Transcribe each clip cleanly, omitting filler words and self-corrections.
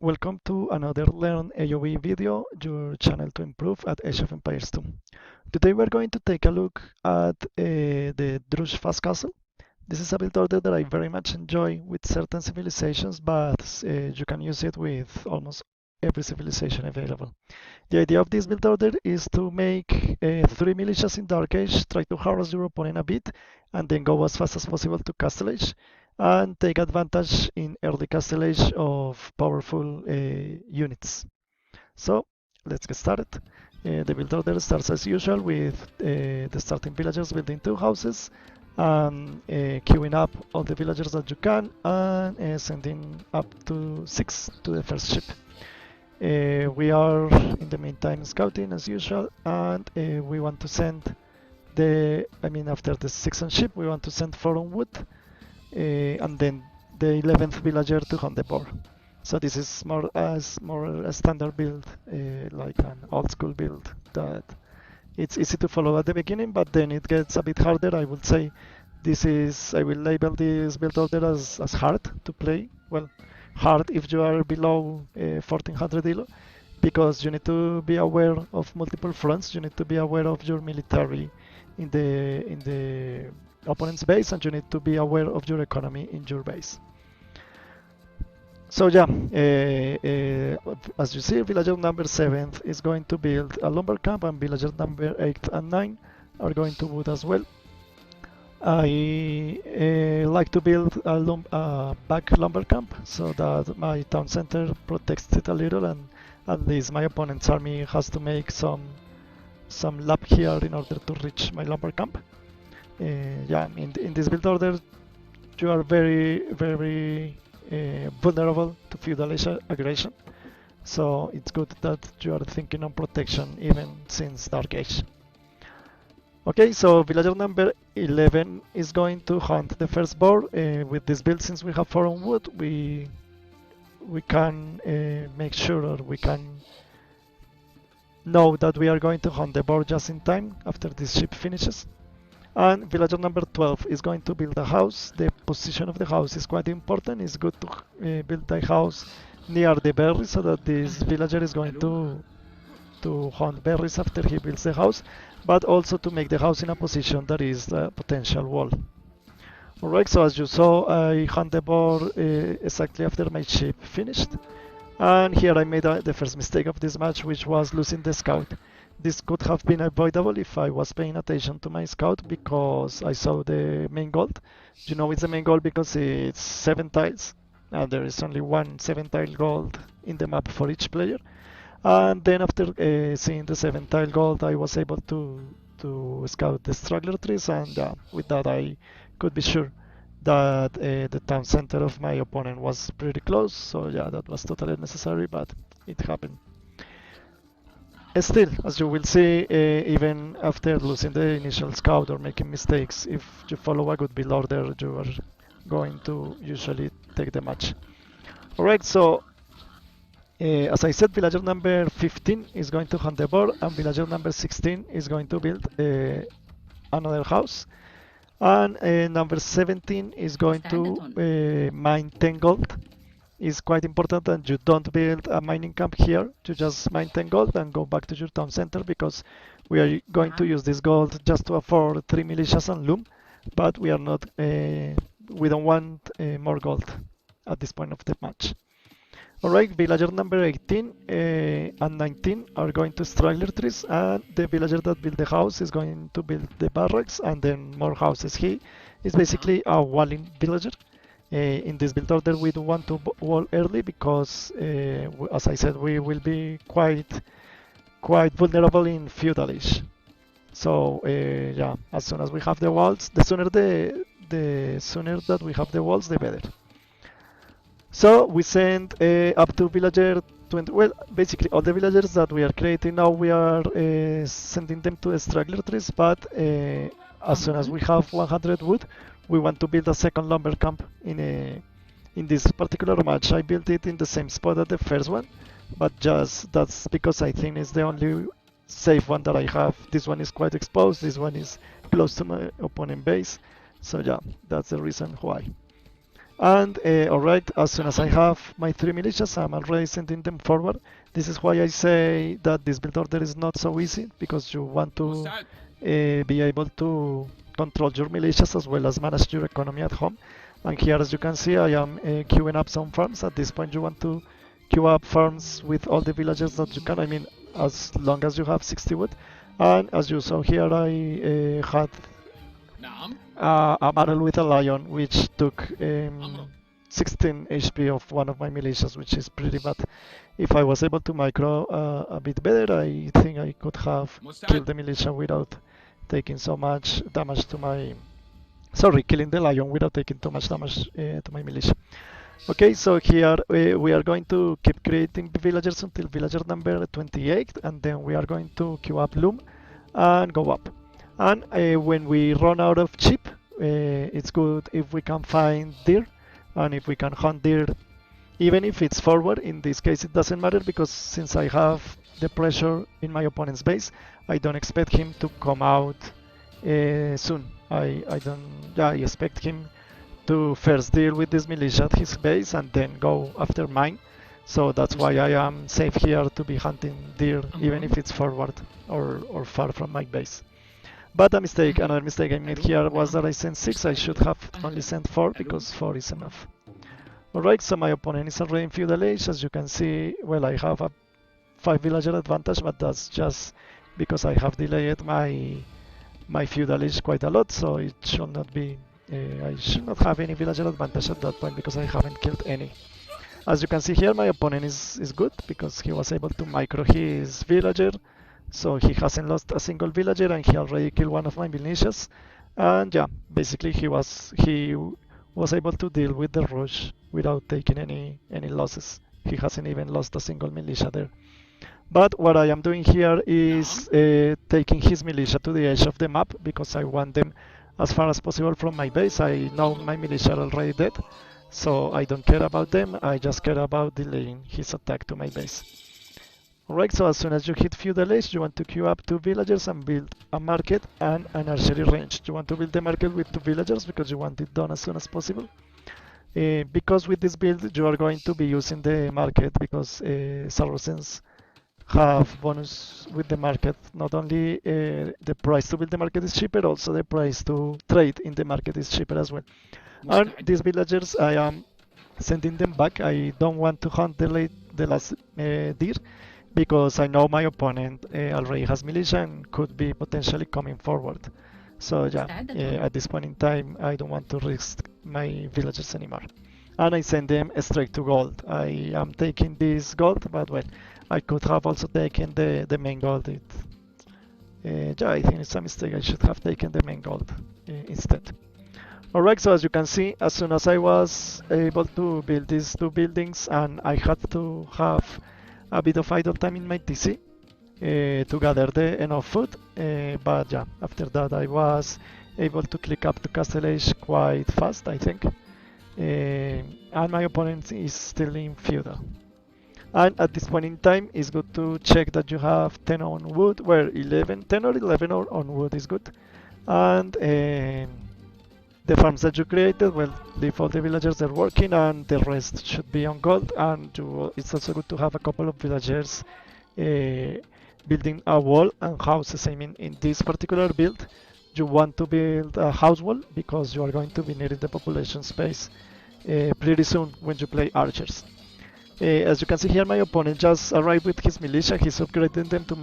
Welcome to another Learn AoE video, your channel to improve at Age of Empires 2. Today we're going to take a look at the Drush Castle. This is a build order that I very much enjoy with certain civilizations, but you can use it with almost every civilization available. The idea of this build order is to make 3 militias in Dark Age, try to harass your opponent a bit, and then go as fast as possible to Castle Age, and take advantage in early Castle Age of powerful units. So let's get started. The build order starts as usual with the starting villagers building 2 houses, and queuing up all the villagers that you can, and sending up to 6 to the first ship. We are in the meantime scouting as usual, and we want to send after the 6th ship, we want to send 4 on wood, and then the 11th villager to hunt the boar. So this is more a standard build, like an old school build that it's easy to follow at the beginning, but then it gets a bit harder. I would say I will label this build order as hard to play. Well, hard if you are below 1400 elo, because you need to be aware of multiple fronts. You need to be aware of your military in the opponent's base, and you need to be aware of your economy in your base. So yeah, as you see, villager number 7 is going to build a lumber camp, and villagers number 8 and 9 are going to wood as well. I like to build a back lumber camp so that my town center protects it a little, and at least my opponent's army has to make some lap here in order to reach my lumber camp. Yeah, in this build order, you are very vulnerable to feudal aggression, so it's good that you are thinking on protection even since Dark Age. Okay, so villager number 11 is going to hunt the first boar. With this build, since we have 4 on wood, we can make sure, or we can know that we are going to hunt the boar just in time after this ship finishes. And villager number 12 is going to build a house. The position of the house is quite important. It's good to build the house near the berries, so that this villager is going to hunt berries after he builds the house, but also to make the house in a position that is a potential wall. Alright, so as you saw, I hunt the boar exactly after my ship finished. And here I made the first mistake of this match, which was losing the scout. This could have been avoidable if I was paying attention to my scout, because I saw the main gold. You know it's the main gold because it's 7 tiles, and there is only one 7-tile gold in the map for each player. And then after seeing the 7-tile gold, I was able to scout the straggler trees, and with that I could be sure that the town center of my opponent was pretty close. So yeah, that was totally necessary, but it happened. Still, as you will see, even after losing the initial scout or making mistakes, if you follow a good build order, you are going to usually take the match. Alright, so as I said, villager number 15 is going to hunt the boar, and villager number 16 is going to build another house. And number 17 is going to mine 10 gold. It's quite important that you don't build a mining camp here. You just mine 10 gold and go back to your town center, because we are going to use this gold just to afford 3 militias and loom, but we are not. We don't want more gold at this point of the match. Alright, villager number 18 and 19 are going to straggler trees, and the villager that built the house is going to build the barracks and then more houses. He is basically a walling villager. In this build order, we don't want to wall early because, as I said, we will be quite vulnerable in feudal age. So yeah, as soon as we have the walls, the sooner that we have the walls, the better. So we send up to villager 20. Well, basically all the villagers that we are creating now, we are sending them to the straggler trees, but as soon as we have 100 wood, we want to build a second lumber camp. In this particular match, I built it in the same spot as the first one, but that's because I think it's the only safe one that I have. This one is quite exposed, this one is close to my opponent base, so yeah, that's the reason why. And alright, as soon as I have my 3 militias, I'm already sending them forward. This is why I say that this build order is not so easy, because you want to be able to control your militias as well as manage your economy at home. And here, as you can see, I am queuing up some farms. At this point, you want to queue up farms with all the villagers that you can. I mean, as long as you have 60 wood. And as you saw here, I had a battle with a lion, which took 16 HP of one of my militias, which is pretty bad. If I was able to micro a bit better, I think I could have killed the militia without taking so much damage to my... Sorry, killing the lion without taking too much damage to my militia. Okay, so here we are going to keep creating villagers until villager number 28, and then we are going to queue up loom and go up. And when we run out of sheep, it's good if we can find deer, and if we can hunt deer, even if it's forward. In this case, it doesn't matter, because since I have the pressure in my opponent's base, I don't expect him to come out soon. I expect him to first deal with this militia at his base and then go after mine. So that's why I am safe here to be hunting deer, even if it's forward or far from my base. But another mistake I made here was that I sent 6. I should have only sent 4, because 4 is enough. Alright, so my opponent is already in feudal age. As you can see, well, I have a 5 villager advantage, but that's just because I have delayed my feudal age quite a lot, so it should not be... I should not have any villager advantage at that point, because I haven't killed any. As you can see here, my opponent is good, because he was able to micro his villager, so he hasn't lost a single villager, and he already killed one of my militias. And yeah, basically he was able to deal with the rush without taking any losses. He hasn't even lost a single militia there. But what I am doing here is taking his militia to the edge of the map, because I want them as far as possible from my base. I know my militia are already dead, so I don't care about them. I just care about delaying his attack to my base. Alright, so as soon as you hit feudal age, you want to queue up 2 villagers and build a market and an archery range. You want to build the market with 2 villagers because you want it done as soon as possible. Because with this build you are going to be using the market, because Sarracens have bonus with the market. Not only the price to build the market is cheaper, also the price to trade in the market is cheaper as well. And these villagers, I am sending them back. I don't want to hunt the last deer, because I know my opponent already has militia and could be potentially coming forward. So yeah, at this point in time, I don't want to risk my villagers anymore. And I send them straight to gold. I am taking this gold, but well, I could have also taken the main gold. Yeah, I think it's a mistake. I should have taken the main gold instead. Alright, so as you can see, as soon as I was able to build these 2 buildings, and I had to have a bit of idle time in my TC to gather enough food, but yeah, after that I was able to click up to Castle Age quite fast, I think. And my opponent is still in feudal. And at this point in time, it's good to check that you have 10 on wood, where 10 or 11 on wood is good. And the farms that you created, well, leave all the villagers there working, and the rest should be on gold. And it's also good to have a couple of villagers building a wall and houses. I mean, in this particular build, you want to build a house wall, because you are going to be needing the population space pretty soon when you play archers. As you can see here, my opponent just arrived with his militia. He's upgrading them to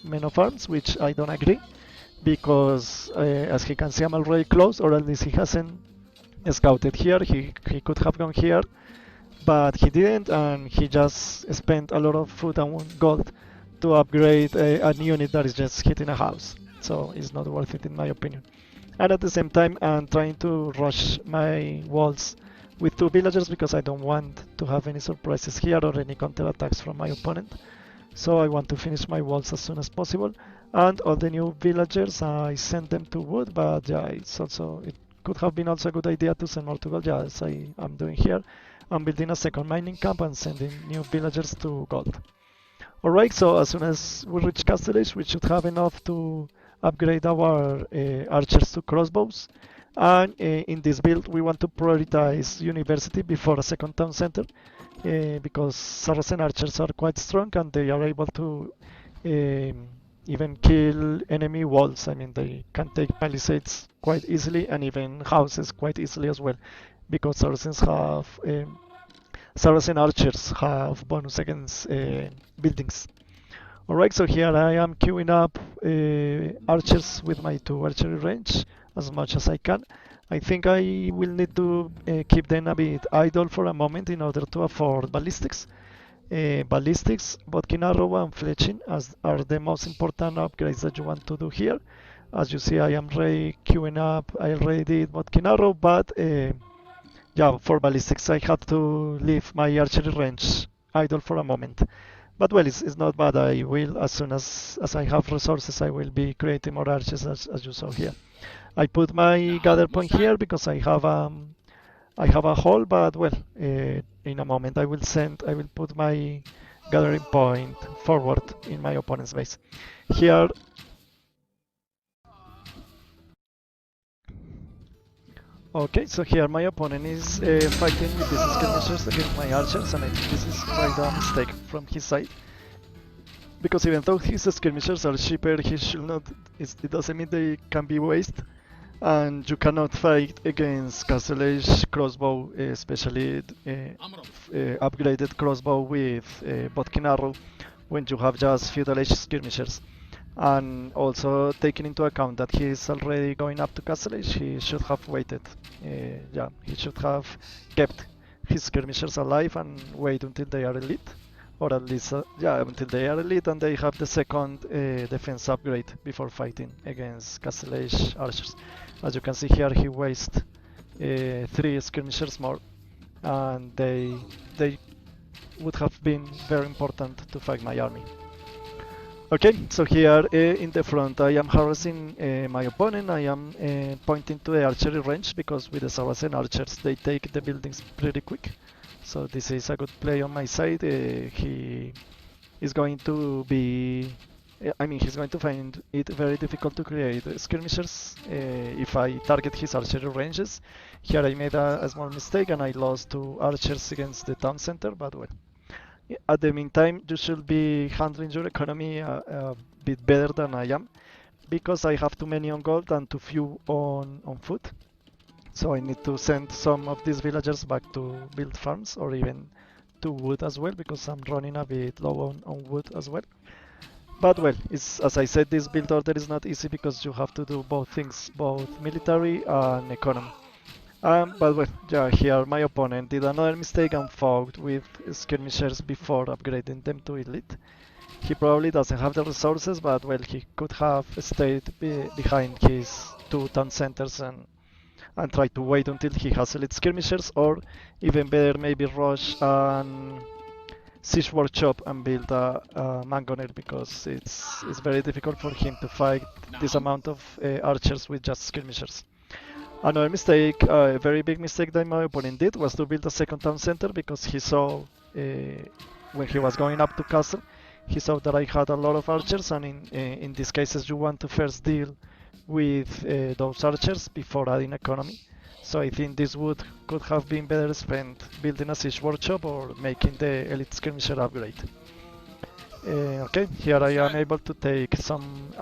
men of arms, which I don't agree, because as he can see, I'm already close, or at least he hasn't scouted here. He could have gone here, but he didn't, and he just spent a lot of food and gold to upgrade a unit that is just hitting a house. So it's not worth it in my opinion. And at the same time, I'm trying to rush my walls with 2 villagers, because I don't want to have any surprises here or any counter attacks from my opponent. So I want to finish my walls as soon as possible. And all the new villagers, I send them to wood, but yeah, it could have been also a good idea to send more to gold. Yeah, as I am doing here, I'm building a second mining camp and sending new villagers to gold. Alright, so as soon as we reach Castle Age, we should have enough to upgrade our archers to crossbows. And in this build, we want to prioritize university before a second town center because Saracen archers are quite strong and they are able to even kill enemy walls. I mean, they can take palisades quite easily and even houses quite easily as well because Saracen archers have bonus against buildings. Alright, so here I am queuing up archers with my 2 archery range as much as I can. I think I will need to keep them a bit idle for a moment in order to afford ballistics. Ballistics, Bodkin arrow and fletching as are the most important upgrades that you want to do here. As you see, I am already queuing up, I already did Bodkin arrow, but yeah, for ballistics I had to leave my archery range idle for a moment. But well, it's not bad. I will, as soon as I have resources, I will be creating more archers as you saw here. I put my gather point here because I have a hole, but well, in a moment I will put my gathering point forward in my opponent's base. Here, okay, so here my opponent is fighting with these skirmishers against my archers, and I think this is quite a mistake from his side. Because even though his skirmishers are cheaper, he should not. It doesn't mean they can be wasted, and you cannot fight against Castle Age crossbow, especially upgraded crossbow with Bodkin arrow, when you have just feudal age skirmishers. And also taking into account that he is already going up to Castle Age, he should have waited. Yeah, he should have kept his skirmishers alive and wait until they are elite, or at least yeah, until they are elite and they have the second defense upgrade before fighting against Castle Age archers. As you can see here, he wastes 3 skirmishers more, and they would have been very important to fight my army. Okay, so here in the front I am harassing my opponent. I am pointing to the archery range because with the Saracen archers they take the buildings pretty quick. So this is a good play on my side. He is going to be... I mean, he's going to find it very difficult to create skirmishers if I target his archery ranges. Here I made a small mistake and I lost 2 archers against the town center, but well. At the meantime, you should be handling your economy a bit better than I am, because I have too many on gold and too few on food. So I need to send some of these villagers back to build farms or even to wood as well, because I'm running a bit low on wood as well. But well, as I said, this build order is not easy because you have to do both things, both military and economy. But well, yeah, here my opponent did another mistake and fought with skirmishers before upgrading them to elite. He probably doesn't have the resources, but well, he could have stayed behind his 2 town centers and try to wait until he has elite skirmishers, or even better, maybe rush and siege workshop and build a mangoner, because it's very difficult for him to fight this amount of archers with just skirmishers. Another mistake, a very big mistake that my opponent did, was to build a second town center, because he saw when he was going up to castle, he saw that I had a lot of archers, and in these cases you want to first deal with those archers before adding economy. So I think this could have been better spent building a siege workshop or making the elite skirmisher upgrade. Okay, here I am able to take some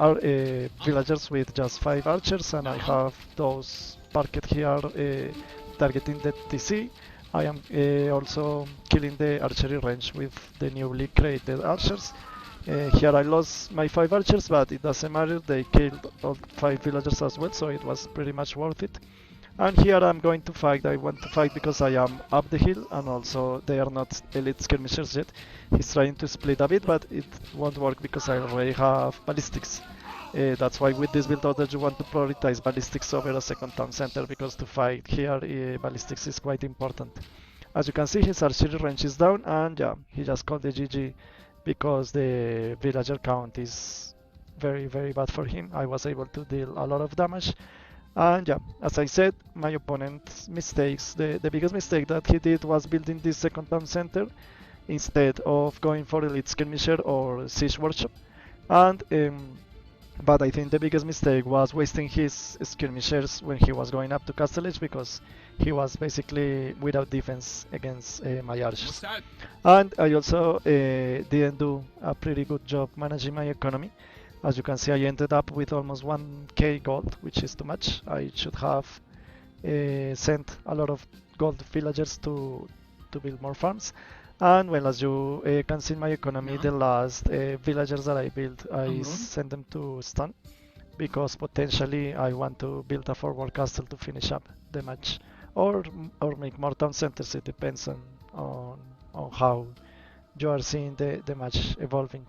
villagers with just 5 archers, and I have those parked here targeting the TC. I am also killing the archery range with the newly created archers. Here I lost my 5 archers, but it doesn't matter, they killed all 5 villagers as well, so it was pretty much worth it. And here I'm going to fight. I want to fight because I am up the hill, and also they are not elite skirmishers yet. He's trying to split a bit, but it won't work because I already have ballistics. That's why with this build order you want to prioritize ballistics over a second town center, because to fight here ballistics is quite important. As you can see, his archery range is down, and yeah, he just called the GG because the villager count is very bad for him. I was able to deal a lot of damage. And yeah, as I said, my opponent's mistakes, the biggest mistake that he did was building this second town center instead of going for elite skirmisher or siege workshop. And But I think the biggest mistake was wasting his skirmishers when he was going up to Castle Edge, because he was basically without defense against my archers. And I also didn't do a pretty good job managing my economy. As you can see, I ended up with almost 1k gold, which is too much. I should have sent a lot of gold villagers to build more farms. And well, as you can see in my economy, the last villagers that I built, I sent them to stun, because potentially I want to build a forward castle to finish up the match, or make more town centers. It depends on how you are seeing the match evolving.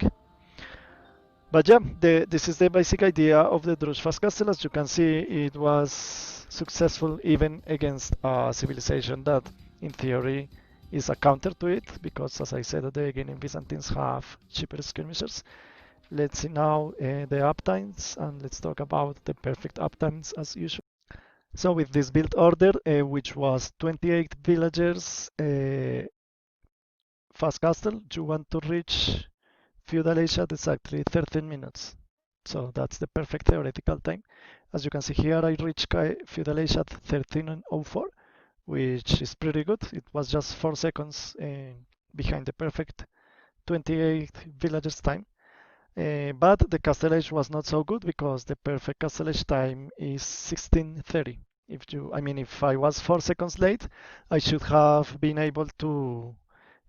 But yeah, this is the basic idea of the Drush fast castle. As you can see, it was successful even against a civilization that, in theory, is a counter to it, because, as I said at the beginning, Byzantines have cheaper skirmishers. Let's see now the uptimes, and let's talk about the perfect uptimes as usual. So with this build order, which was 28 villagers, fast castle, you want to reach feudal age at exactly 13 minutes. So that's the perfect theoretical time. As you can see here, I reached feudal age at 13:04, which is pretty good. It was just 4 seconds behind the perfect 28 villagers time. But the castle age was not so good, because the perfect castle age time is 16:30. If I was 4 seconds late, I should have been able to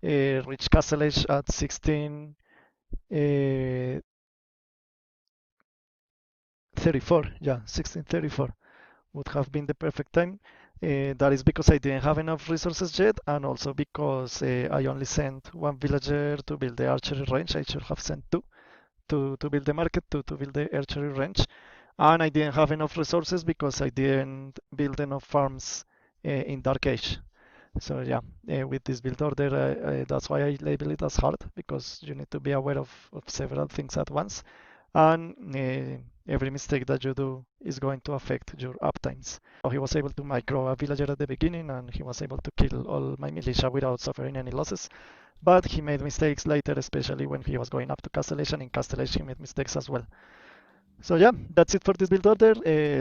reach castle age at 16:34. Yeah, 16:34 would have been the perfect time. That is because I didn't have enough resources yet, and also because I only sent one villager to build the archery range. I should have sent two to build the market, to build the archery range. And I didn't have enough resources because I didn't build enough farms in Dark Age. So yeah, with this build order, that's why I label it as hard, because you need to be aware of several things at once. And every mistake that you do is going to affect your uptimes. So he was able to micro a villager at the beginning, and he was able to kill all my militia without suffering any losses. But he made mistakes later, especially when he was going up to Castellation. And in Castellation, he made mistakes as well. So yeah, that's it for this build order.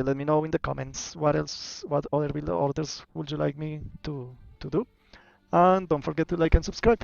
Let me know in the comments what other build orders would you like me to do. And don't forget to like and subscribe.